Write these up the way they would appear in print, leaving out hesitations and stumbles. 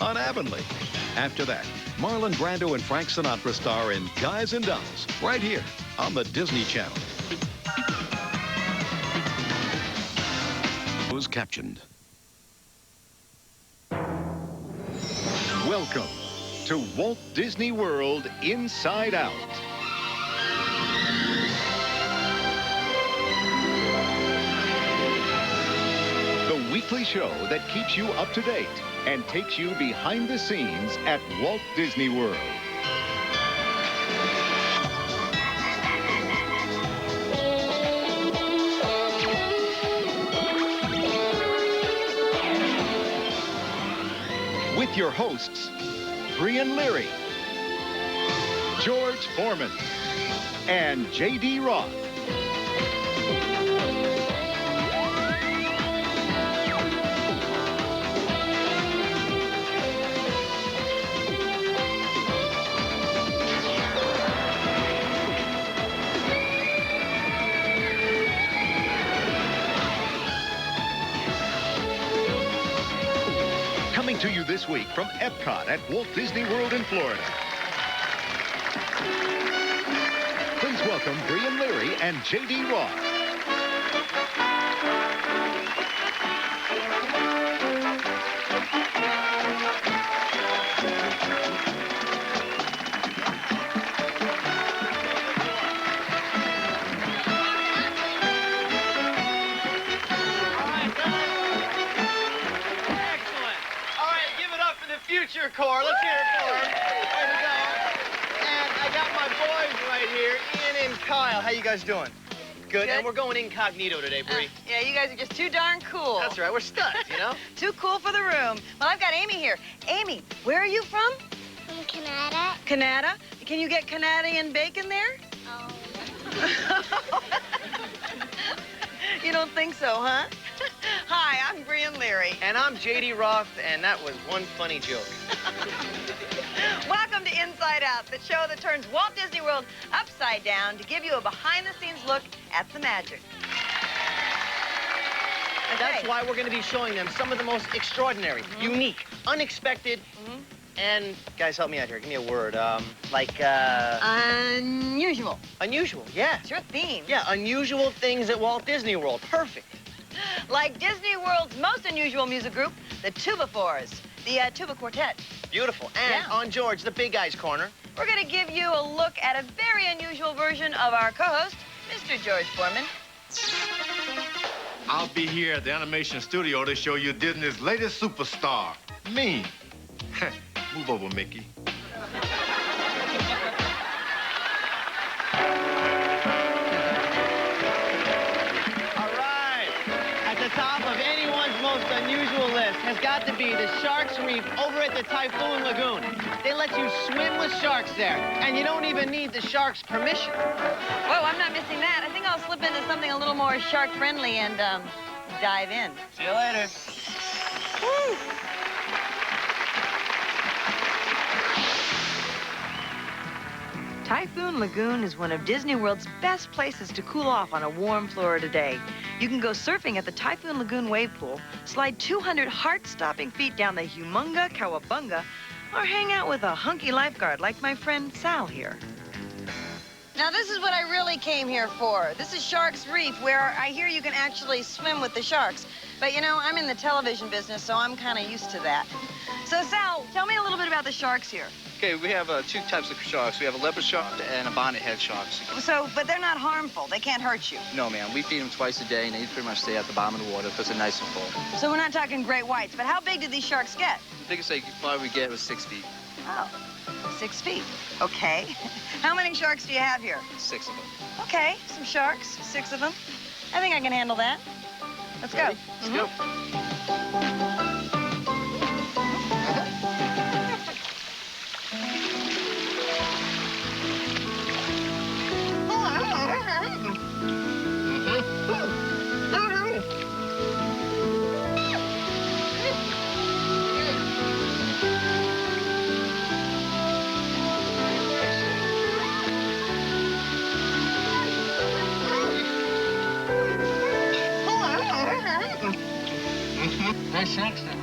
on Avonlea. After that, Marlon Brando and Frank Sinatra star in Guys and Dolls, right here on the Disney Channel. Was captioned. Welcome to Walt Disney World Inside Out. The weekly show that keeps you up to date and takes you behind the scenes at Walt Disney World. With your hosts, Brian Leary, George Foreman, and J.D. Roth. Coming to you this week from Epcot at Walt Disney World in Florida. Please welcome Brian Leary and J.D. Roth. Future Corps. Let's hear it for them. Way to go. And I got my boys right here, Ian and Kyle. How you guys doing? Good. And we're going incognito today, Bree. Yeah, you guys are just too darn cool. That's right. We're studs, you know? Too cool for the room. Well, I've got Amy here. Amy, where are you from? From Canada. Canada? Can you get Canadian bacon there? Oh. You don't think so, huh? Hi, I'm Brian Leary. And I'm J.D. Roth, and that was one funny joke. Welcome to Inside Out, the show that turns Walt Disney World upside down to give you a behind-the-scenes look at the magic. And that's why we're going to be showing them some of the most extraordinary, unique, unexpected, and, guys, help me out here. Give me a word. Unusual. Unusual, yeah. It's your theme. Yeah, unusual things at Walt Disney World. Perfect. Like Disney World's most unusual music group, the Tuba Fours, the Tuba Quartet. Beautiful. And on George, the Big Guy's Corner, we're going to give you a look at a very unusual version of our co-host, Mr. George Foreman. I'll be here at the animation studio to show you Disney's latest superstar, me. Move over, Mickey. The top of anyone's most unusual list has got to be the Shark's Reef over at the Typhoon Lagoon. They let you swim with sharks there, and you don't even need the shark's permission. Whoa, I'm not missing that. I think I'll slip into something a little more shark-friendly and, dive in. See you later. Woo! Typhoon Lagoon is one of Disney World's best places to cool off on a warm Florida day. You can go surfing at the Typhoon Lagoon wave pool, slide 200 heart-stopping feet down the Humunga Cowabunga, or hang out with a hunky lifeguard like my friend Sal here. Now, this is what I really came here for. This is Shark's Reef, where I hear you can actually swim with the sharks. But, you know, I'm in the television business, so I'm kind of used to that. So, Sal, tell me a little bit about the sharks here. Okay, we have two types of sharks. We have a leopard shark and a bonnethead shark. So, but they're not harmful. They can't hurt you. No, ma'am. We feed them twice a day, and they pretty much stay at the bottom of the water because they're nice and full. So we're not talking great whites, but how big did these sharks get? The biggest fly we get was 6 feet. Oh, 6 feet. Okay. How many sharks do you have here? 6 of them. Okay, some sharks, 6 of them. I think I can handle that. Let's Ready? go. Let's go. Nice accent.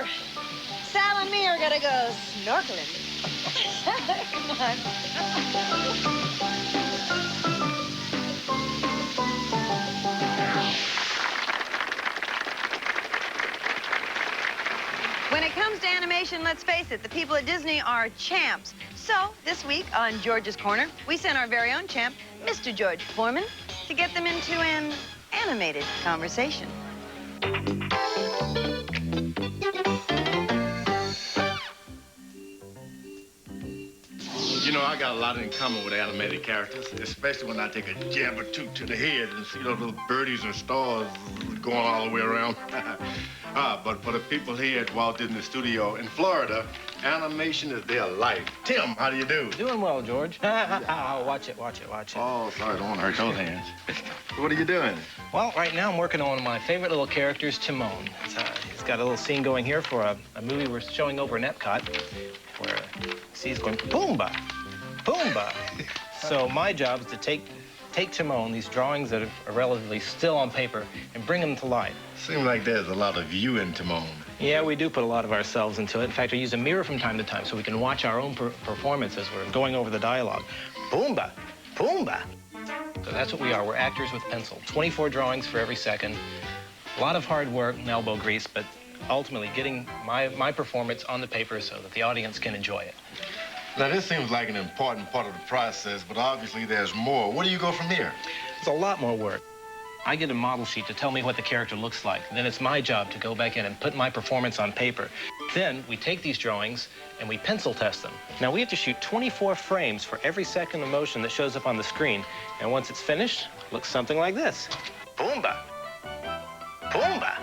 Sure. Sal and me are gonna go snorkeling. Come on. When it comes to animation, let's face it, the people at Disney are champs. So, this week on George's Corner, we sent our very own champ, Mr. George Foreman, to get them into an animated conversation. You know, I got a lot in common with animated characters, especially when I take a jab or two to the head and see those little birdies and stars going all the way around. But for the people here at Walt Disney Studio in Florida, animation is their life. Tim, how do you do? Doing well, George. Watch it. Oh, sorry, don't want to hurt those hands. What are you doing? Well, right now I'm working on one of my favorite little characters, Timon. He's got a little scene going here for a movie we're showing over in Epcot, where he's going, Pumbaa, Pumbaa. So my job is to take Timon, these drawings that are relatively still on paper, and bring them to life. Seems like there's a lot of you in Timon. Yeah, we do put a lot of ourselves into it. In fact, I use a mirror from time to time so we can watch our own performance as we're going over the dialogue. Pumbaa, Pumbaa. So that's what we are. We're actors with pencil. 24 drawings for every second. A lot of hard work and elbow grease, but ultimately getting my performance on the paper so that the audience can enjoy it. Now, this seems like an important part of the process, but obviously there's more. Where do you go from here? It's a lot more work. I get a model sheet to tell me what the character looks like. Then it's my job to go back in and put my performance on paper. Then we take these drawings and we pencil test them. Now, we have to shoot 24 frames for every second of motion that shows up on the screen. And once it's finished, it looks something like this. Pumbaa, Pumbaa.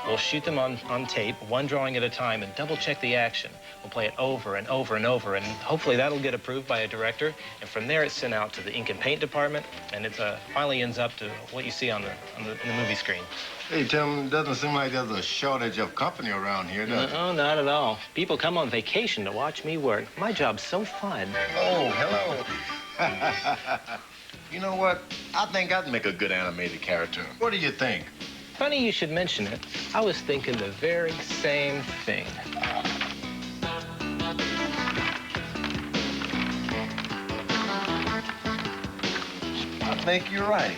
We'll shoot them on tape, one drawing at a time, and double-check the action. We'll play it over and over and over, and hopefully that'll get approved by a director. And from there, it's sent out to the ink and paint department, and it finally ends up to what you see in the movie screen. Hey, Tim, doesn't seem like there's a shortage of company around here, does it? No, not at all. People come on vacation to watch me work. My job's so fun. Oh, hello. You know what? I think I'd make a good animated character. What do you think? Funny you should mention it. I was thinking the very same thing. I think you're right.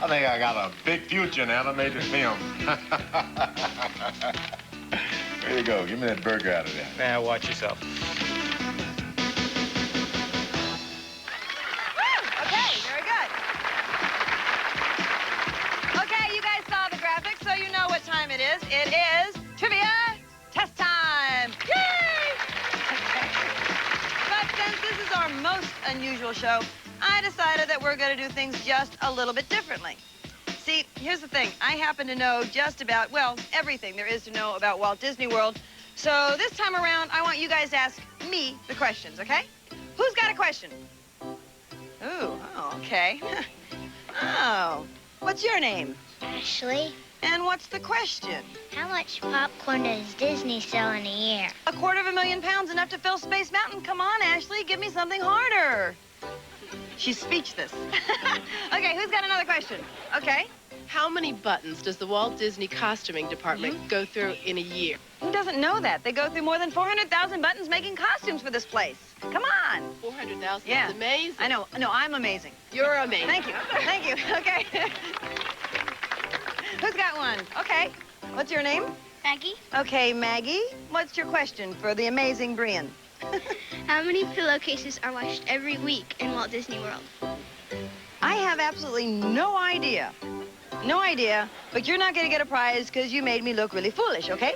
I think I got a big future in animated film. There you go. Give me that burger out of there. Now, watch yourself. It is trivia test time. Yay! Okay. But since this is our most unusual show, I decided that we're going to do things just a little bit differently. See, here's the thing. I happen to know just about, well, everything there is to know about Walt Disney World. So this time around, I want you guys to ask me the questions, okay? Who's got a question? Ooh, oh, okay. Oh, what's your name? Ashley, And what's the question? how much popcorn does Disney sell in a year? 250,000 pounds, enough to fill Space Mountain. Come on, Ashley, give me something harder. She's speechless. Okay, who's got another question? Okay. How many buttons does the Walt Disney Costuming Department go through in a year? Who doesn't know that? They go through more than 400,000 buttons making costumes for this place. Come on. 400,000 Yeah. is amazing. I know. No, I'm amazing. You're amazing. Thank you. Thank you. Okay. Who's got one? Okay. What's your name? Maggie, Okay, Maggie. What's your question for the amazing Brian? how many pillowcases are washed every week in Walt Disney World? I have absolutely no idea. No idea, but you're not going to get a prize because you made me look really foolish, okay?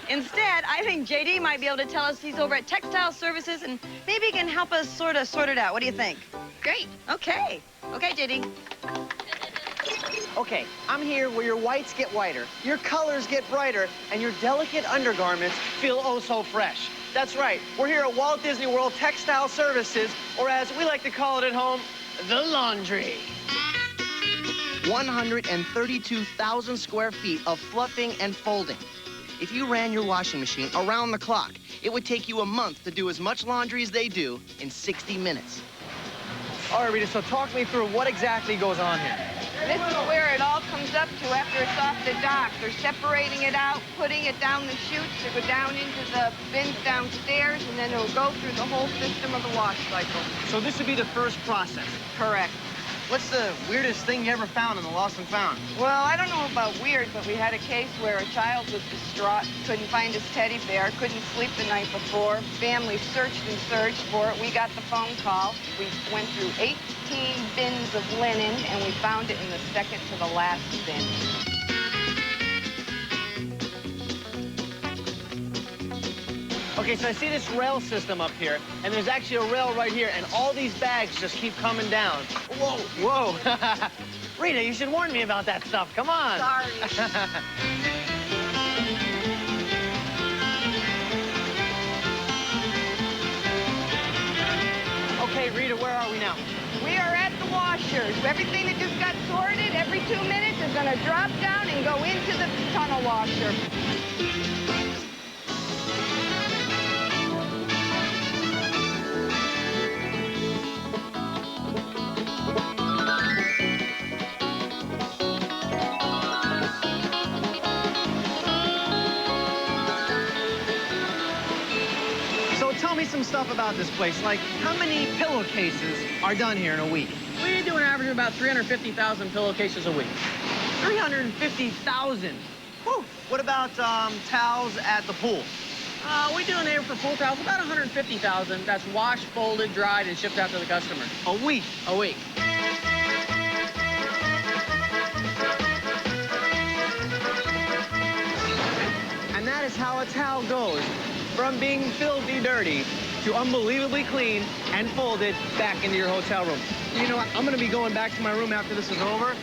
Instead, I think JD might be able to tell us he's over at Textile Services and maybe he can help us sort it out. What do you think? Great. Okay. Okay, JD. Okay, I'm here where your whites get whiter, your colors get brighter, and your delicate undergarments feel oh so fresh. That's right, we're here at Walt Disney World Textile Services, or as we like to call it at home, the laundry. 132,000 square feet of fluffing and folding. If you ran your washing machine around the clock, it would take you a month to do as much laundry as they do in 60 minutes. All right, Rita, so talk me through what exactly goes on here. This is where it all comes up to after it's off the dock. They're separating it out, putting it down the chutes to go down into the bins downstairs, and then it'll go through the whole system of the wash cycle. So this would be the first process. Correct. What's the weirdest thing you ever found in the Lost and Found? Well, I don't know about weird, but we had a case where a child was distraught, couldn't find his teddy bear, couldn't sleep the night before. Family searched and searched for it. We got the phone call. We went through 18 bins of linen, and we found it in the second to the last bin. Okay, so I see this rail system up here, and there's actually a rail right here, and all these bags just keep coming down. Whoa, whoa. Rita, you should warn me about that stuff. Come on. Sorry. Okay, Rita, where are we now? We are at the washers. Everything that just got sorted every 2 minutes is going to drop down and go into the tunnel washer. Tell me some stuff about this place. Like, how many pillowcases are done here in a week? We do an average of about 350,000 pillowcases a week. 350,000? Whew. What about towels at the pool? We do an average for pool towels about 150,000. That's washed, folded, dried, and shipped out to the customer. A week? A week. And that is how a towel goes. From being filthy dirty to unbelievably clean and folded back into your hotel room. You know what? I'm going to be going back to my room after this is over.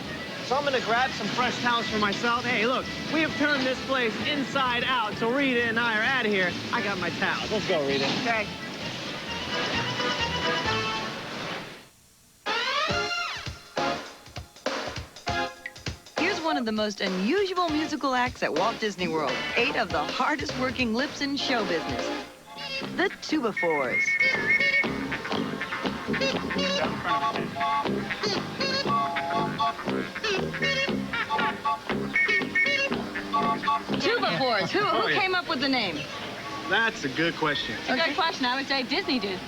So I'm going to grab some fresh towels for myself. Hey, look, we have turned this place inside out. So Rita and I are out of here. I got my towels. Let's go, Rita. Okay. One of the most unusual musical acts at Walt Disney World. 8 of the hardest working lips in show business. The Tuba-Fours. Tuba-Fours. Who came up with the name? That's a good question. It's a good question. I would say Disney did.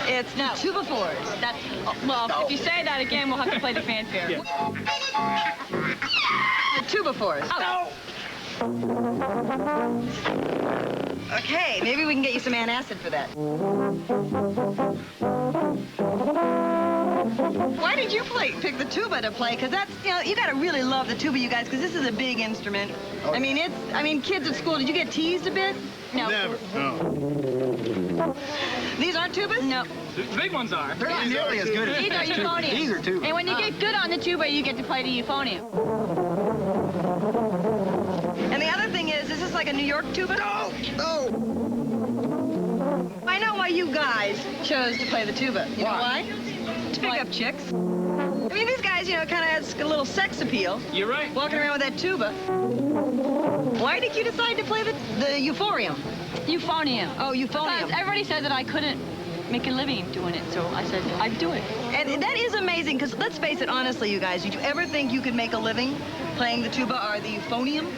It's the Tuba-Fours. That's, well, if you say that again, we'll have to play the fanfare. Yeah. The Tuba-Fours. Oh. Okay, maybe we can get you some antacid for that. Why did you pick the tuba to play? Because that's, you know, you got to really love the tuba, you guys, because this is a big instrument. I mean, kids at school, did you get teased a bit? No. Never. No. These aren't tubas? No. The big ones are. They're not nearly as good as These are euphoniums. These are tubas. And when you get good on the tuba, you get to play the euphonium. And the other thing is this like a New York tuba? No, no. I know why you guys chose to play the tuba. You know why? To pick up chicks. I mean, these guys, you know, kind of has a little sex appeal. You're right. Walking around with that tuba. Why did you decide to play the euphorium? Euphonium. Oh, euphonium. Because everybody said that I couldn't make a living doing it, so I said I'd do it. And that is amazing, because let's face it, honestly, you guys, did you ever think you could make a living playing the tuba or the euphonium?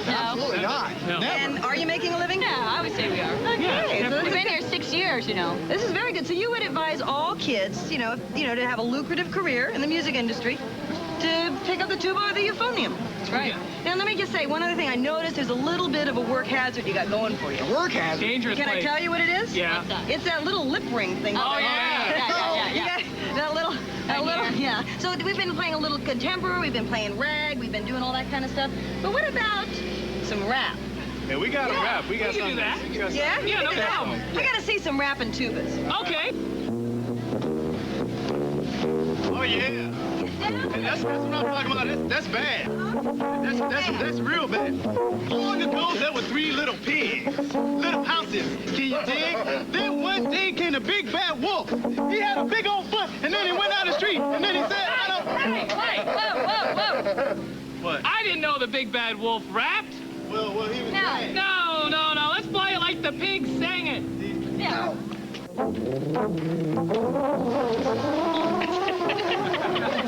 No. Absolutely not. No. And are you making a living? Yeah, I would say we are. Okay. So We've been here 6 years, you know. this is very good. So you would advise all kids, you know, to have a lucrative career in the music industry, to pick up the tuba or the euphonium. That's right. Now, let me just say, one other thing. I noticed there's a little bit of a work hazard you got going for you. Work hazard? Dangerous Can I place. tell you what it is? Yeah. What's that? It's that little lip ring thing. Oh, yeah. Yeah. You got that little, yeah. So we've been playing a little contemporary, we've been playing rag, we've been doing all that kind of stuff. But what about some rap? Yeah, we got a rap. We got something. Yeah? Yeah, no problem. I gotta see some rap and tubas. Okay. Oh, yeah. And that's what I'm talking about. That's bad. That's real bad. Long ago, there were 3 little pigs, little houses. Can you dig? Then one day came the big bad wolf. He had a big old foot, and then he went out the street, and then he said, I don't... Hey, whoa. What? I didn't know the big bad wolf rapped. Well, he was saying. No. Let's play it like the pigs sang it. Yeah. Notice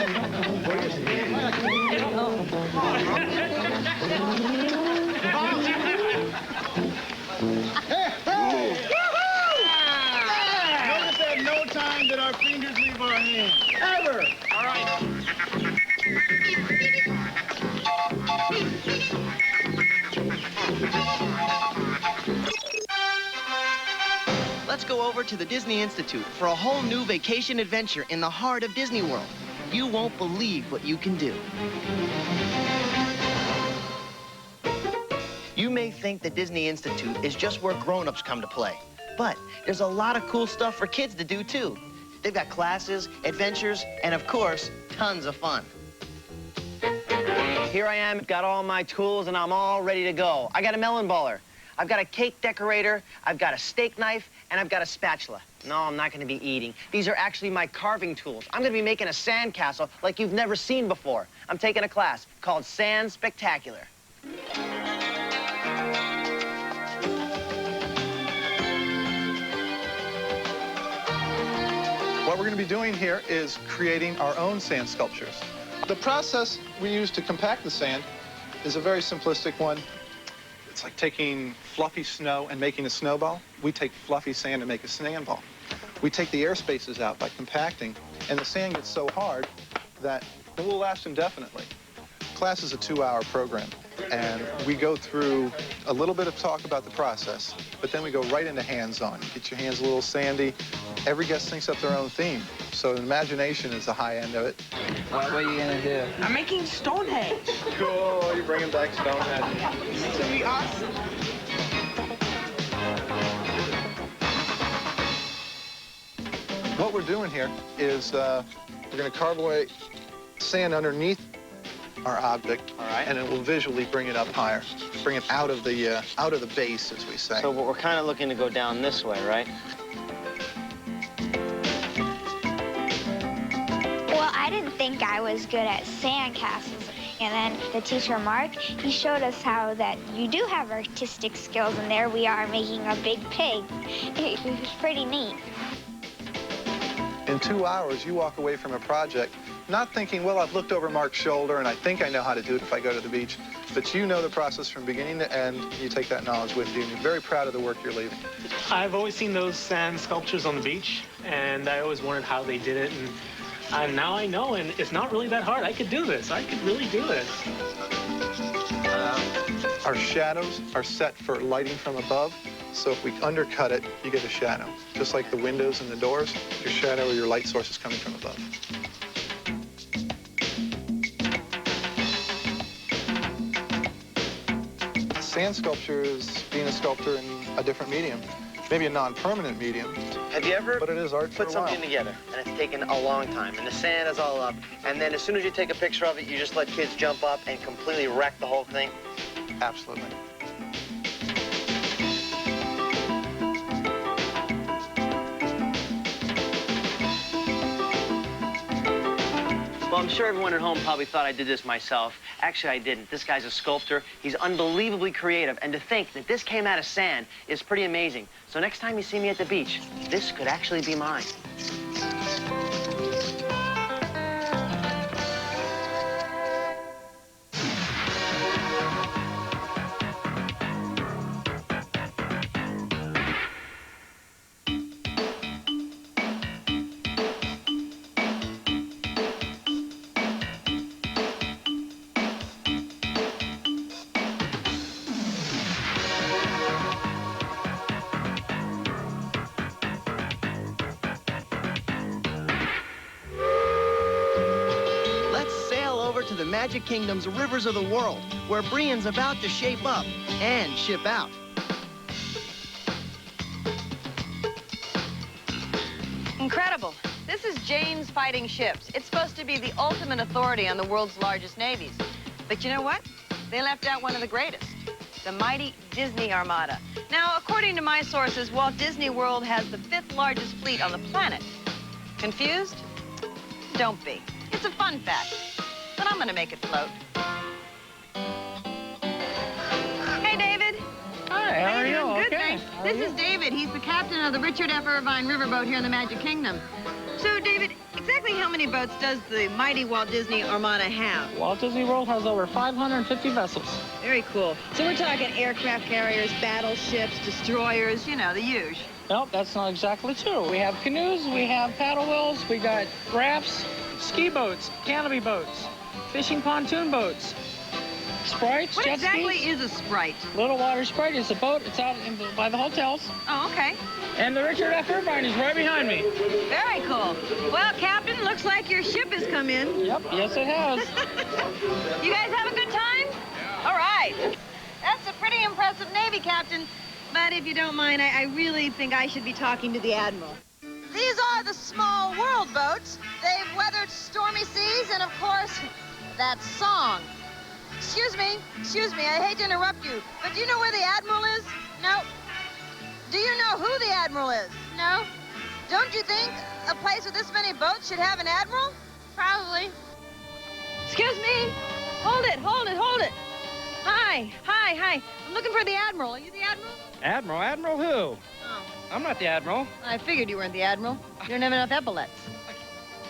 at no time did our fingers leave our hands. Ever. All right. Let's go over to the Disney Institute for a whole new vacation adventure in the heart of Disney World. You won't believe what you can do. You may think the Disney Institute is just where grown-ups come to play, but there's a lot of cool stuff for kids to do, too. They've got classes, adventures, and of course, tons of fun. Here I am, got all my tools, and I'm all ready to go. I got a melon baller, I've got a cake decorator, I've got a steak knife, and I've got a spatula. No, I'm not gonna be eating. These are actually my carving tools. I'm gonna be making a sand castle like you've never seen before. I'm taking a class called Sand Spectacular. What we're going to be doing here is creating our own sand sculptures. The process we use to compact the sand is a very simplistic one. It's like taking fluffy snow and making a snowball. We take fluffy sand and make a sandball. We take the air spaces out by compacting, and the sand gets so hard that it will last indefinitely. Class is a 2-hour program, and we go through a little bit of talk about the process, but then we go right into hands-on. You get your hands a little sandy. Every guest thinks up their own theme, so imagination is the high end of it. What are you gonna do? I'm making Stonehenge. Cool, you're bringing back Stonehenge. It's gonna be awesome. What we're doing here is we're going to carve away sand underneath our object, all right, and it will visually bring it up higher, bring it out of the base, as we say. So we're kind of looking to go down this way, right? Well, I didn't think I was good at sand castles. And then the teacher, Mark, he showed us how that you do have artistic skills, and there we are making a big pig. It was pretty neat. In 2 hours, you walk away from a project not thinking, well, I've looked over Mark's shoulder and I think I know how to do it if I go to the beach, but you know the process from beginning to end. You take that knowledge with you, and you're very proud of the work you're leaving. I've always seen those sand sculptures on the beach, and I always wondered how they did it, and now I know, and it's not really that hard. I could do this. I could really do this. Our shadows are set for lighting from above, so if we undercut it, you get a shadow. Just like the windows and the doors, your shadow or your light source is coming from above. Sand sculpture is being a sculptor in a different medium, maybe a non-permanent medium. Have you ever but it is art put something together, and it's taken a long time, and the sand is all up, and then as soon as you take a picture of it, you just let kids jump up and completely wreck the whole thing? Absolutely. Well, I'm sure everyone at home probably thought I did this myself. Actually, I didn't. This guy's a sculptor. He's unbelievably creative. And to think that this came out of sand is pretty amazing. So next time you see me at the beach, this could actually be mine. To the Magic Kingdom's Rivers of the World, where Brienne's about to shape up and ship out. Incredible. This is Jane's Fighting Ships. It's supposed to be the ultimate authority on the world's largest navies. But you know what? They left out one of the greatest, the mighty Disney Armada. Now, according to my sources, Walt Disney World has the 5th largest fleet on the planet. Confused? Don't be. It's a fun fact. But I'm going to make it float. Hey, David. Hi, how are you? Good, Okay. thanks. This is David. He's the captain of the Richard F. Irvine riverboat here in the Magic Kingdom. So, David, Exactly how many boats does the mighty Walt Disney Armada have? Walt Disney World has over 550 vessels. Very cool. So we're talking aircraft carriers, battleships, destroyers, you know, the huge. Nope, that's not exactly true. We have canoes, we have paddle wheels, we got rafts, ski boats, canopy boats, fishing pontoon boats, sprites, What jet exactly skis. is a sprite? Little water sprite is a boat. It's out by the hotels. Oh, okay. And the Richard F. Irvine is right behind me. Very cool. Well, Captain, looks like your ship has come in. Yep, yes it has. You guys have a good time? All right. That's a pretty impressive Navy, Captain. But if you don't mind, I really think I should be talking to the Admiral. These are the small world boats. They've weathered stormy seas and, of course, that song. Excuse me, I hate to interrupt you, but do you know where the Admiral is? No. Do you know who the Admiral is? No. Don't you think a place with this many boats should have an Admiral? Probably. Excuse me. Hold it. Hi. I'm looking for the Admiral. Are you the Admiral? Admiral? Admiral who? Oh. I'm not the Admiral. I figured you weren't the Admiral. You don't have enough epaulets. I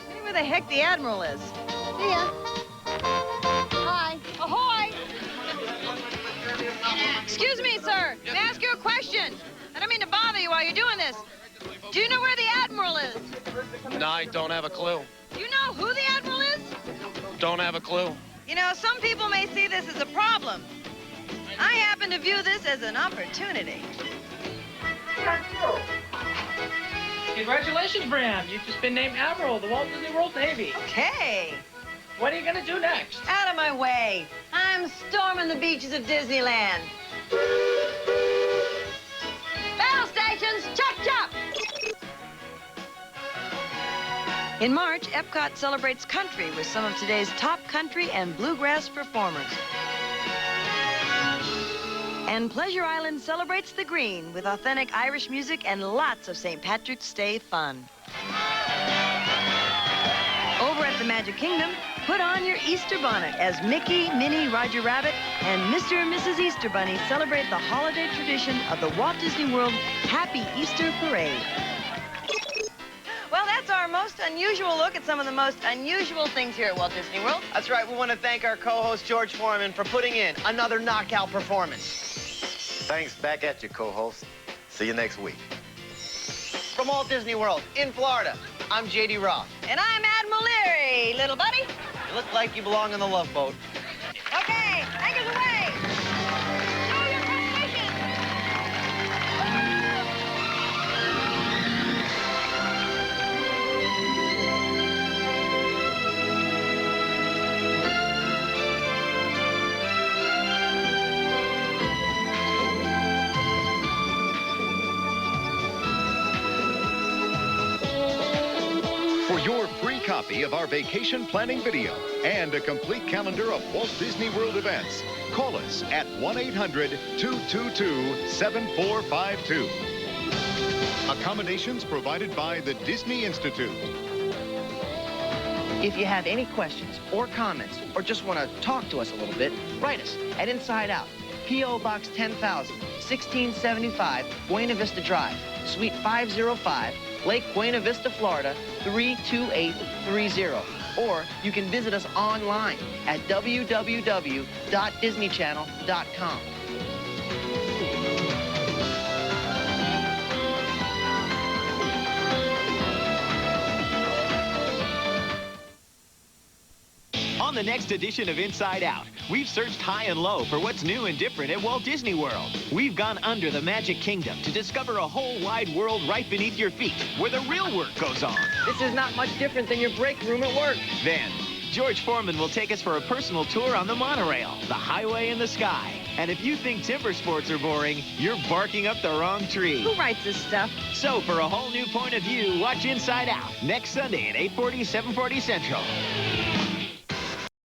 wonder where the heck the Admiral is. See ya. Hi. Ahoy! Excuse me, sir. May I ask you a question? I don't mean to bother you while you're doing this. Do you know where the Admiral is? No, I don't have a clue. Do you know who the Admiral is? Don't have a clue. You know, some people may see this as a problem. I happen to view this as an opportunity. Congratulations, Bram. You've just been named Admiral of the Walt Disney World Navy. Okay. What are you going to do next? Out of my way. I'm storming the beaches of Disneyland. Battle stations, chop, chop! In March, Epcot celebrates country with some of today's top country and bluegrass performers. And Pleasure Island celebrates the green with authentic Irish music and lots of St. Patrick's Day fun. Over at the Magic Kingdom, put on your Easter bonnet as Mickey, Minnie, Roger Rabbit, and Mr. and Mrs. Easter Bunny celebrate the holiday tradition of the Walt Disney World Happy Easter Parade. Well, that's our most unusual look at some of the most unusual things here at Walt Disney World. That's right. We want to thank our co-host, George Foreman, for putting in another knockout performance. Thanks. Back at you, co-host. See you next week. From Walt Disney World in Florida, I'm J.D. Roth. And I'm Admiral Leary, little buddy. You look like you belong on the Love Boat. Okay, anchors away. Show your precision. For your free copy of our vacation planning video and a complete calendar of Walt Disney World events, call us at 1-800-222-7452. Accommodations provided by the Disney Institute. If you have any questions or comments or just want to talk to us a little bit, write us at Inside Out, P.O. Box 10,000, 1675, Buena Vista Drive, Suite 505, Lake Buena Vista, Florida, 32830. Or you can visit us online at www.disneychannel.com. On the next edition of Inside Out, we've searched high and low for what's new and different at Walt Disney World. We've gone under the Magic Kingdom to discover a whole wide world right beneath your feet, where the real work goes on. This is not much different than your break room at work. Then, George Foreman will take us for a personal tour on the monorail, the highway in the sky. And if you think timber sports are boring, you're barking up the wrong tree. Who writes this stuff? So for a whole new point of view, watch Inside Out next Sunday at 8:40, 7:40 Central.